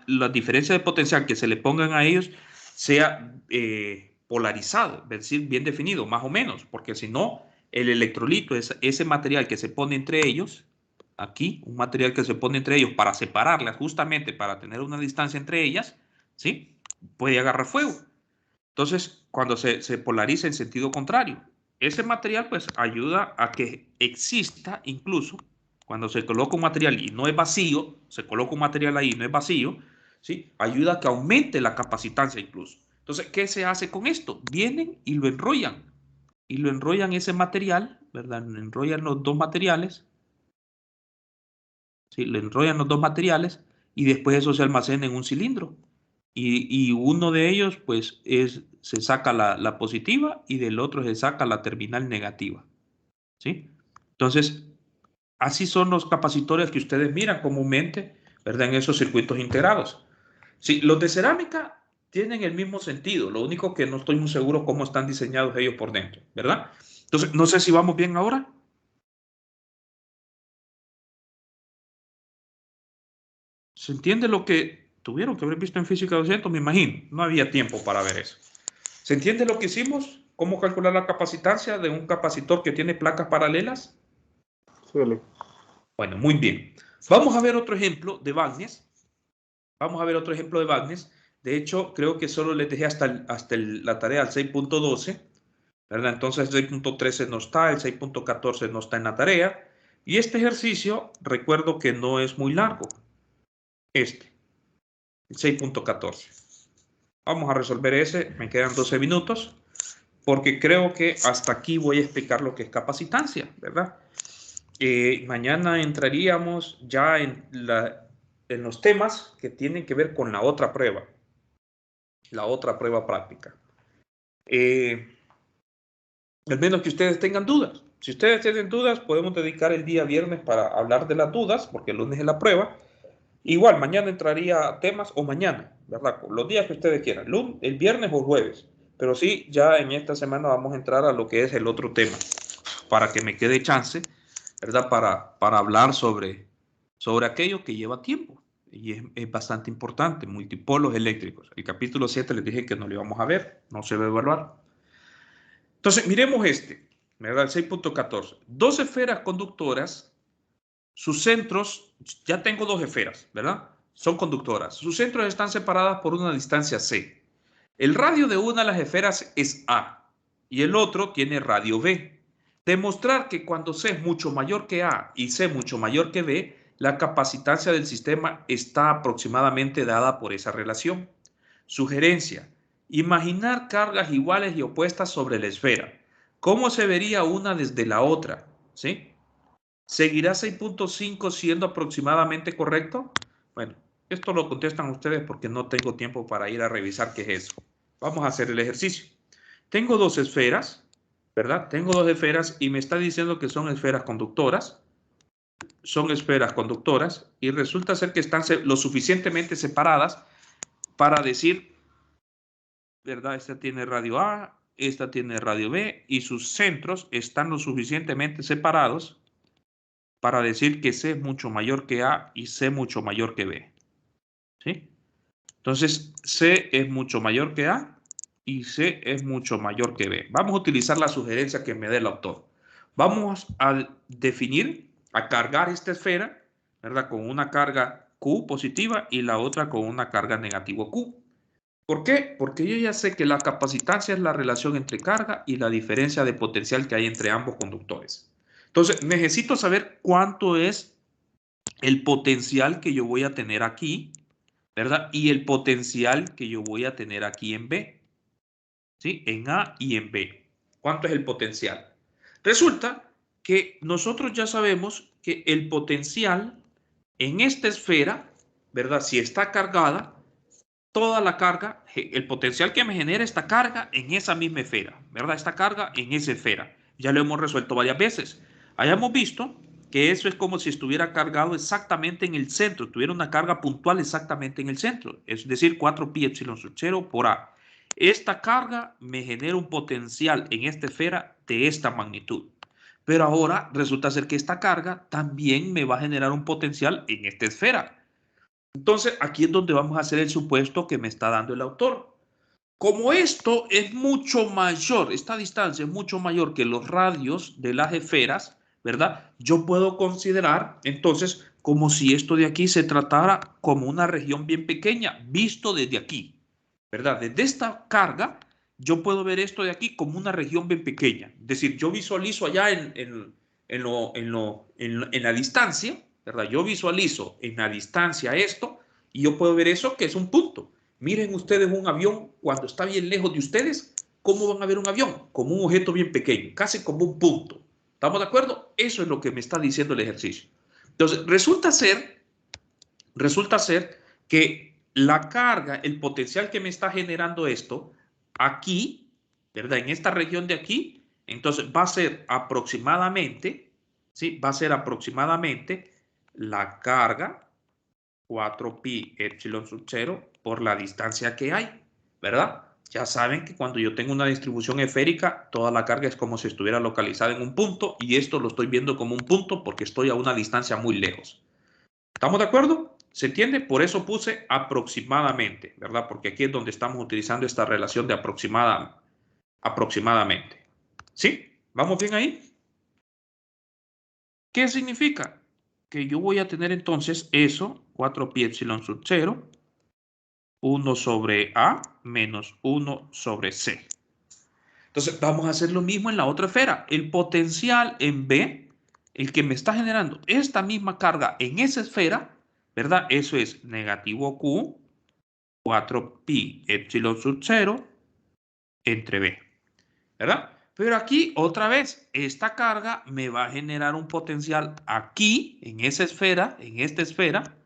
S1: la diferencia de potencial que se le pongan a ellos sea polarizado, es decir, bien definido, más o menos, porque si no, el electrolito, ese material que se pone entre ellos, aquí, un material que se pone entre ellos para separarlas, justamente para tener una distancia entre ellas, ¿sí? Puede agarrar fuego. Entonces, cuando se polariza en sentido contrario, ese material pues ayuda a que exista incluso, cuando se coloca un material y no es vacío, se coloca un material ahí y no es vacío, ¿sí? Ayuda a que aumente la capacitancia incluso. Entonces, ¿qué se hace con esto? Vienen y lo enrollan ese material, ¿verdad? Enrollan los dos materiales, ¿sí? Le enrollan los dos materiales y después eso se almacena en un cilindro. Y uno de ellos, pues, se saca la positiva y del otro se saca la terminal negativa, ¿sí? Entonces, así son los capacitores que ustedes miran comúnmente, ¿verdad? En esos circuitos integrados. Sí, los de cerámica tienen el mismo sentido, lo único que no estoy muy seguro cómo están diseñados ellos por dentro, ¿verdad? Entonces, no sé si vamos bien ahora. ¿Se entiende lo que tuvieron que haber visto en física 200? Me imagino, no había tiempo para ver eso. ¿Se entiende lo que hicimos? ¿Cómo calcular la capacitancia de un capacitor que tiene placas paralelas?
S4: Sí, Ale.
S1: Bueno, muy bien. Vamos a ver otro ejemplo de Wagner. Vamos a ver otro ejemplo de Wagner. De hecho, creo que solo les dejé la tarea al 6.12, ¿verdad? Entonces el 6.13 no está, el 6.14 no está en la tarea. Y este ejercicio, recuerdo que no es muy largo. El 6.14. Vamos a resolver ese, me quedan 12 minutos, porque creo que hasta aquí voy a explicar lo que es capacitancia, ¿verdad? Mañana entraríamos ya en los temas que tienen que ver con la otra prueba práctica. Al menos que ustedes tengan dudas. Si ustedes tienen dudas, podemos dedicar el día viernes para hablar de las dudas, porque el lunes es la prueba. Igual, mañana entraría a temas o mañana, ¿verdad? Los días que ustedes quieran, el viernes o jueves. Pero sí, ya en esta semana vamos a entrar a lo que es el otro tema, para que me quede chance, ¿verdad? Para hablar sobre aquello que lleva tiempo. Y es bastante importante, multipolos eléctricos. El capítulo 7 les dije que no lo íbamos a ver, no se va a evaluar. Entonces, miremos ¿verdad? El 6.14. Dos esferas conductoras, sus centros, ya tengo dos esferas, ¿verdad? Son conductoras. Sus centros están separadas por una distancia C. El radio de una de las esferas es A y el otro tiene radio B. Demostrar que cuando C es mucho mayor que A y C mucho mayor que B, la capacitancia del sistema está aproximadamente dada por esa relación. Sugerencia: imaginar cargas iguales y opuestas sobre la esfera. ¿Cómo se vería una desde la otra? ¿Sí? ¿Seguirá 6.5 siendo aproximadamente correcto? Bueno, esto lo contestan ustedes porque no tengo tiempo para ir a revisar qué es eso. Vamos a hacer el ejercicio. Tengo dos esferas, ¿verdad? Tengo dos esferas y me está diciendo que son esferas conductoras. Son esferas conductoras y resulta ser que están lo suficientemente separadas para decir, ¿verdad? Esta tiene radio A, esta tiene radio B y sus centros están lo suficientemente separados para decir que C es mucho mayor que A y C mucho mayor que B. ¿Sí? Entonces, C es mucho mayor que A y C es mucho mayor que B. Vamos a utilizar la sugerencia que me dé el autor. Vamos a definir, a cargar esta esfera, ¿verdad? Con una carga Q positiva y la otra con una carga negativo Q. ¿Por qué? Porque yo ya sé que la capacitancia es la relación entre carga y la diferencia de potencial que hay entre ambos conductores. Entonces, necesito saber cuánto es el potencial que yo voy a tener aquí, ¿verdad? Y el potencial que yo voy a tener aquí en B, ¿sí? En A y en B. ¿Cuánto es el potencial? Resulta que nosotros ya sabemos que el potencial en esta esfera, ¿verdad? Si está cargada, toda la carga, el potencial que me genera esta carga en esa misma esfera, ¿verdad? Esta carga en esa esfera. Ya lo hemos resuelto varias veces. Hayamos visto que eso es como si estuviera cargado exactamente en el centro, tuviera una carga puntual exactamente en el centro, es decir, 4pi epsilon sub 0 por A. Esta carga me genera un potencial en esta esfera de esta magnitud. Pero ahora resulta ser que esta carga también me va a generar un potencial en esta esfera. Entonces, aquí es donde vamos a hacer el supuesto que me está dando el autor. Como esto es mucho mayor, esta distancia es mucho mayor que los radios de las esferas, ¿verdad? Yo puedo considerar entonces como si esto de aquí se tratara como una región bien pequeña, visto desde aquí, ¿verdad? Desde esta carga, yo puedo ver esto de aquí como una región bien pequeña. Es decir, yo visualizo allá en la distancia, ¿verdad? Yo visualizo en la distancia esto y yo puedo ver eso que es un punto. Miren ustedes un avión cuando está bien lejos de ustedes, ¿cómo van a ver un avión? Como un objeto bien pequeño, casi como un punto. ¿Estamos de acuerdo? Eso es lo que me está diciendo el ejercicio. Entonces, resulta ser que la carga, el potencial que me está generando esto, aquí, ¿verdad? En esta región de aquí, entonces va a ser aproximadamente, ¿sí? Va a ser aproximadamente la carga 4pi epsilon sub 0 por la distancia que hay, ¿verdad? Ya saben que cuando yo tengo una distribución esférica, toda la carga es como si estuviera localizada en un punto y esto lo estoy viendo como un punto porque estoy a una distancia muy lejos. ¿Estamos de acuerdo? ¿Se entiende? Por eso puse aproximadamente, ¿verdad? Porque aquí es donde estamos utilizando esta relación de aproximadamente. ¿Sí? ¿Vamos bien ahí? ¿Qué significa? Que yo voy a tener entonces eso, 4pi epsilon sub 0, 1 sobre A menos 1 sobre C. Entonces vamos a hacer lo mismo en la otra esfera. El potencial en B, el que me está generando esta misma carga en esa esfera, ¿verdad? Eso es negativo Q, 4pi epsilon sub 0 entre B, ¿verdad? Pero aquí, otra vez, esta carga me va a generar un potencial aquí, en esa esfera, en esta esfera,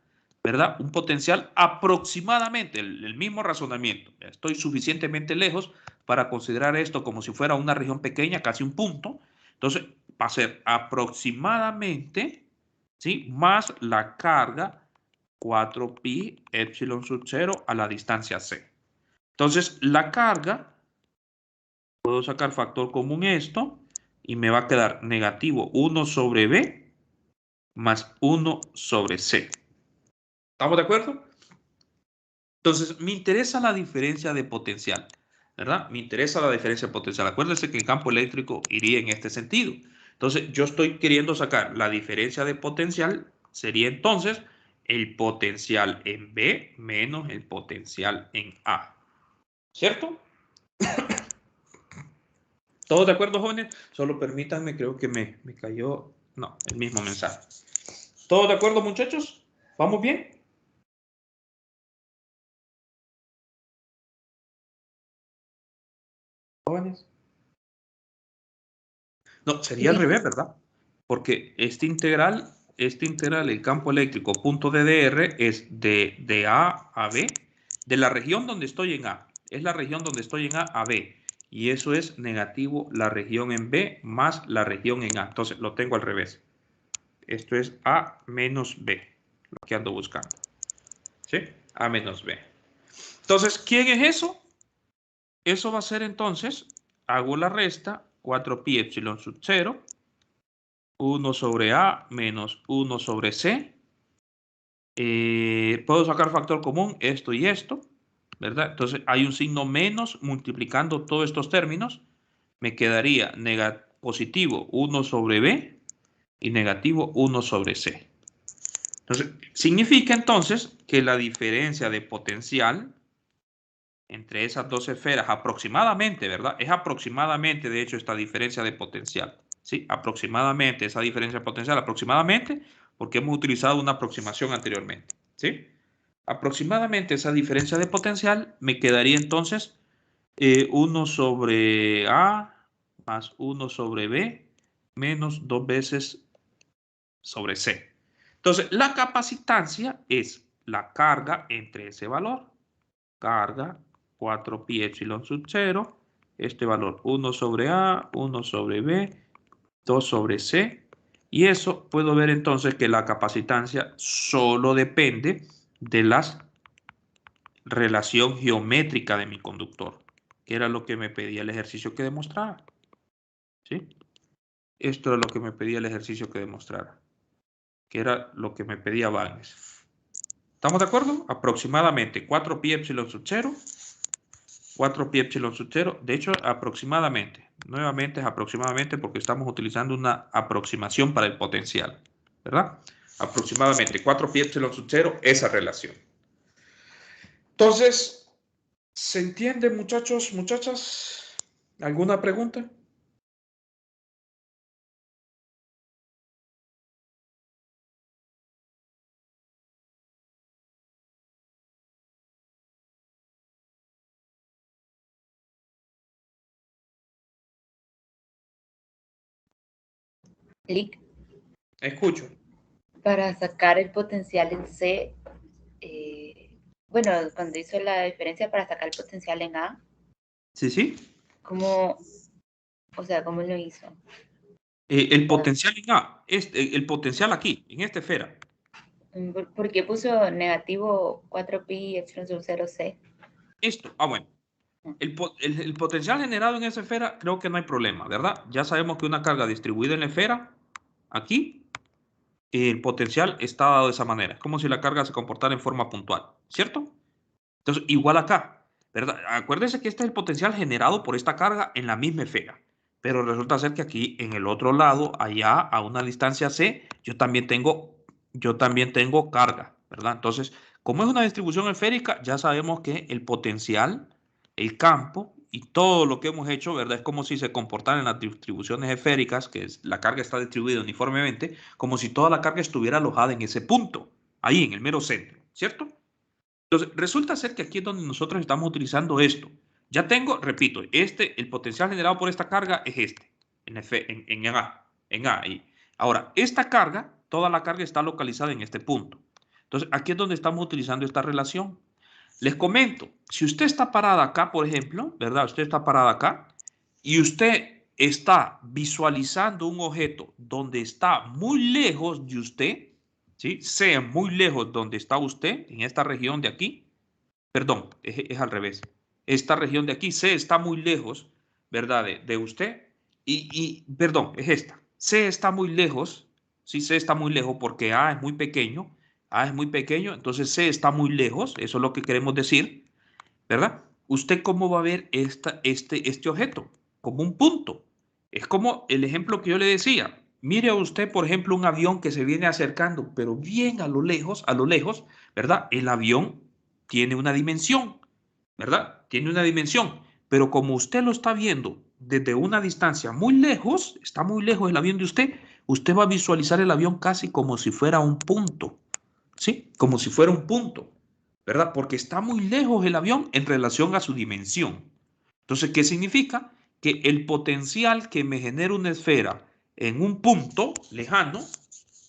S1: ¿verdad? Un potencial aproximadamente, el mismo razonamiento. Estoy suficientemente lejos para considerar esto como si fuera una región pequeña, casi un punto. Entonces, va a ser aproximadamente, ¿sí? Más la carga 4pi epsilon sub 0 a la distancia c. Entonces, la carga, puedo sacar factor común esto, y me va a quedar negativo 1 sobre b más 1 sobre c. ¿Estamos de acuerdo? Entonces, me interesa la diferencia de potencial, ¿verdad? Me interesa la diferencia de potencial. Acuérdense que el campo eléctrico iría en este sentido. Entonces, yo estoy queriendo sacar la diferencia de potencial, sería entonces el potencial en B menos el potencial en A. ¿Cierto? ¿Todos de acuerdo, jóvenes? Solo permítanme, creo que me cayó, no, el mismo mensaje. ¿Todos de acuerdo, muchachos? ¿Vamos bien? Jóvenes. No, sería al
S2: Sí.
S1: revés, ¿verdad? Porque este integral, el campo eléctrico punto DDR es de A a B, de la región donde estoy en A. Es la región donde estoy en A B. Y eso es negativo la región en B más la región en A. Entonces lo tengo al revés. Esto es A menos B, lo que ando buscando. ¿Sí? A menos B. Entonces, ¿quién es eso? Eso va a ser entonces, hago la resta, 4pi epsilon sub 0, 1 sobre A menos 1 sobre C. Puedo sacar factor común, esto y esto, ¿verdad? Entonces hay un signo menos multiplicando todos estos términos. Me quedaría positivo 1 sobre B y negativo 1 sobre C. Entonces, significa entonces que la diferencia de potencial entre esas dos esferas, aproximadamente, ¿verdad? Es aproximadamente, de hecho, esta diferencia de potencial. ¿Sí? Aproximadamente, esa diferencia de potencial, aproximadamente, porque hemos utilizado una aproximación anteriormente. ¿Sí? Aproximadamente esa diferencia de potencial me quedaría entonces 1 sobre A más 1 sobre B menos 2 veces sobre C. Entonces, la capacitancia es la carga entre ese valor. Carga 4pi epsilon sub 0. Este valor 1 sobre A, 1 sobre B, 2 sobre C. Y eso puedo ver entonces que la capacitancia solo depende de la relación geométrica de mi conductor, que era lo que me pedía el ejercicio que demostrara. ¿Sí? Esto era lo que me pedía el ejercicio que demostrara, que era lo que me pedía Bagnes. ¿Estamos de acuerdo? Aproximadamente 4pi epsilon sub 0, 4pi epsilon sub 0, de hecho aproximadamente, nuevamente es aproximadamente porque estamos utilizando una aproximación para el potencial, ¿verdad? Aproximadamente 4pi epsilon sub 0, esa relación. Entonces, ¿se entiende, muchachos, muchachas? ¿Alguna pregunta?
S2: Clic.
S1: Escucho.
S2: Para sacar el potencial en C, bueno, cuando hizo la diferencia para sacar el potencial en A,
S1: Sí, sí.
S2: ¿cómo, o sea, cómo lo hizo?
S1: El potencial en A, el potencial aquí, en esta esfera.
S2: ¿Por qué puso negativo 4pi epsilon sub 0C?
S1: Esto, bueno. El potencial generado en esa esfera, creo que no hay problema, ¿verdad? Ya sabemos que una carga distribuida en la esfera, aquí, el potencial está dado de esa manera. Es como si la carga se comportara en forma puntual, ¿cierto? Entonces, igual acá, ¿verdad? Acuérdense que este es el potencial generado por esta carga en la misma esfera. Pero resulta ser que aquí, en el otro lado, allá, a una distancia C, yo también tengo carga, ¿verdad? Entonces, como es una distribución esférica, ya sabemos que el potencial, el campo y todo lo que hemos hecho, ¿verdad? Es como si se comportaran en las distribuciones esféricas, que la carga está distribuida uniformemente, como si toda la carga estuviera alojada en ese punto, ahí en el mero centro, ¿cierto? Entonces, resulta ser que aquí es donde nosotros estamos utilizando esto. Ya tengo, repito, el potencial generado por esta carga es este, en A. Ahora, esta carga, toda la carga está localizada en este punto. Entonces, aquí es donde estamos utilizando esta relación. Les comento, si usted está parada acá, por ejemplo, ¿verdad? Usted está parada acá y usted está visualizando un objeto donde está muy lejos de usted, ¿sí? Sea muy lejos donde está usted, en esta región de aquí, perdón, es al revés. Esta región de aquí, C, está muy lejos, ¿verdad? De usted. Perdón, es esta. C está muy lejos, sí, C está muy lejos porque A es muy pequeño. A es muy pequeño, entonces C está muy lejos, eso es lo que queremos decir, ¿verdad? ¿Usted cómo va a ver este objeto? Como un punto. Es como el ejemplo que yo le decía. Mire usted, por ejemplo, un avión que se viene acercando, pero bien a lo lejos, ¿verdad? El avión tiene una dimensión, ¿verdad? Tiene una dimensión. Pero como usted lo está viendo desde una distancia muy lejos, está muy lejos el avión de usted, usted va a visualizar el avión casi como si fuera un punto, ¿sí? Como si fuera un punto. ¿Verdad? Porque está muy lejos el avión en relación a su dimensión. Entonces, ¿qué significa? Que el potencial que me genera una esfera en un punto lejano,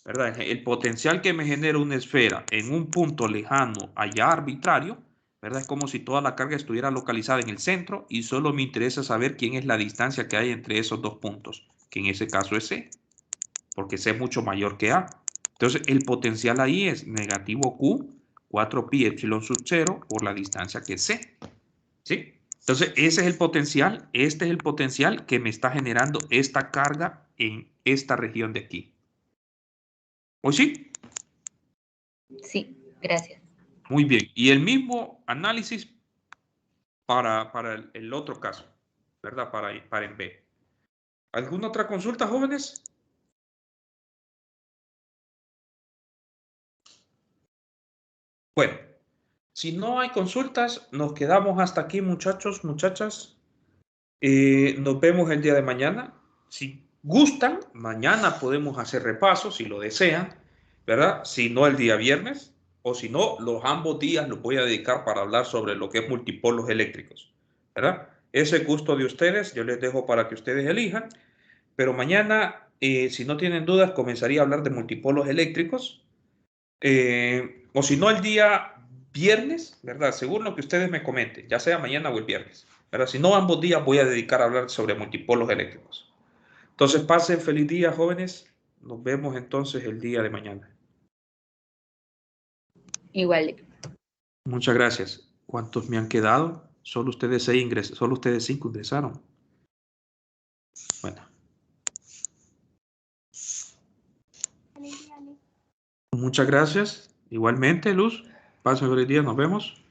S1: ¿verdad? El potencial que me genera una esfera en un punto lejano, allá arbitrario, ¿verdad? Es como si toda la carga estuviera localizada en el centro y solo me interesa saber quién es la distancia que hay entre esos dos puntos, que en ese caso es C, porque C es mucho mayor que A. Entonces, el potencial ahí es negativo Q 4pi epsilon sub 0 por la distancia que es C. ¿Sí? Entonces, ese es el potencial, este es el potencial que me está generando esta carga en esta región de aquí. ¿O sí?
S2: Sí, gracias.
S1: Muy bien. Y el mismo análisis para el otro caso, ¿verdad? Para en B. ¿Alguna otra consulta, jóvenes? Bueno, Si no hay consultas, nos quedamos hasta aquí, muchachos, muchachas. Nos vemos el día de mañana. Si gustan, mañana podemos hacer repaso, si lo desean, ¿verdad? Si no, el día viernes, o si no, los ambos días los voy a dedicar para hablar sobre lo que es multipolos eléctricos, ¿verdad? Ese gusto de ustedes, yo les dejo para que ustedes elijan, pero mañana, si no tienen dudas, comenzaría a hablar de multipolos eléctricos, o si no, el día viernes, ¿verdad? Según lo que ustedes me comenten, ya sea mañana o el viernes, ¿verdad? Si no, ambos días voy a dedicar a hablar sobre multipolos eléctricos. Entonces, pasen feliz día, jóvenes. Nos vemos entonces el día de mañana.
S2: Igual.
S1: Muchas gracias. ¿Cuántos me han quedado? Solo ustedes 5 ingresaron. Bueno. Muchas gracias. Igualmente, Luz. Pasen feliz día. Nos vemos.